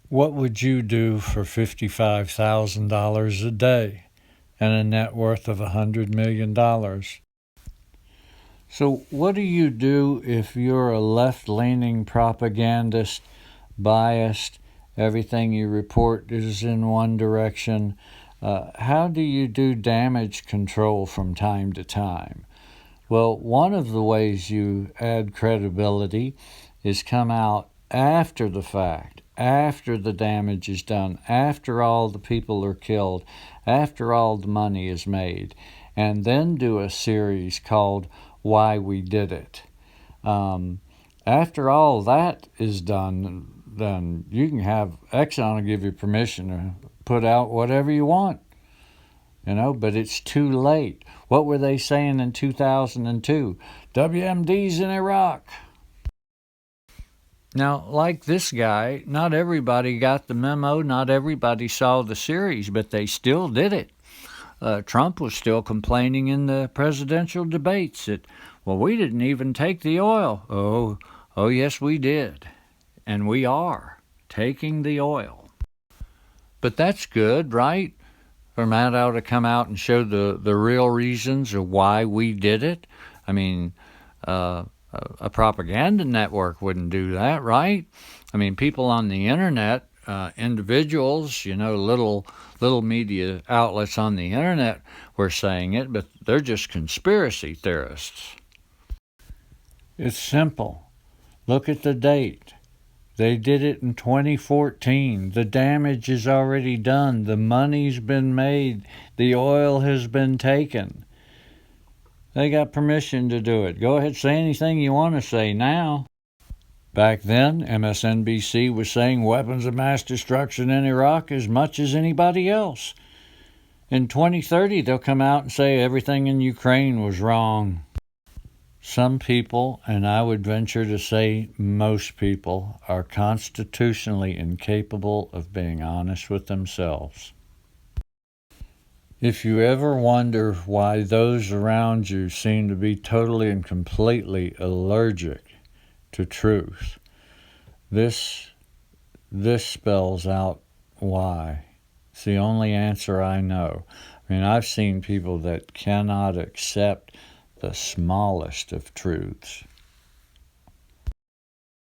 What would you do for $55,000 a day and a net worth of $100 million? So, what do you do if you're a left-leaning propagandist, biased, everything you report is in one direction? How do you do damage control from time to time? Well, one of the ways you add credibility is come out after the fact, after the damage is done, after all the people are killed, after all the money is made, and then do a series called Why We Did It. After all that is done, then you can have Exxon give you permission to put out whatever you want. But it's too late. What were they saying in 2002? WMD's in Iraq. Now, like this guy, not everybody got the memo, not everybody saw the series, but they still did it. Trump was still complaining in the presidential debates that, well, we didn't even take the oil. Oh, yes, we did. And we are taking the oil. But that's good, right? For Maddow to come out and show the real reasons of why we did it. I mean, a propaganda network wouldn't do that, right? I mean, people on the internet, individuals, little media outlets on the internet were saying it, but they're just conspiracy theorists. It's simple. Look at the date. They did it in 2014. The damage is already done. The money's been made. The oil has been taken. They got permission to do it. Go ahead, say anything you want to say now. Back then, MSNBC was saying weapons of mass destruction in Iraq as much as anybody else. In 2030, they'll come out and say everything in Ukraine was wrong. Some people, and I would venture to say most people, are constitutionally incapable of being honest with themselves. If you ever wonder why those around you seem to be totally and completely allergic to truth, this spells out why. It's the only answer I know. I mean, I've seen people that cannot accept the smallest of truths.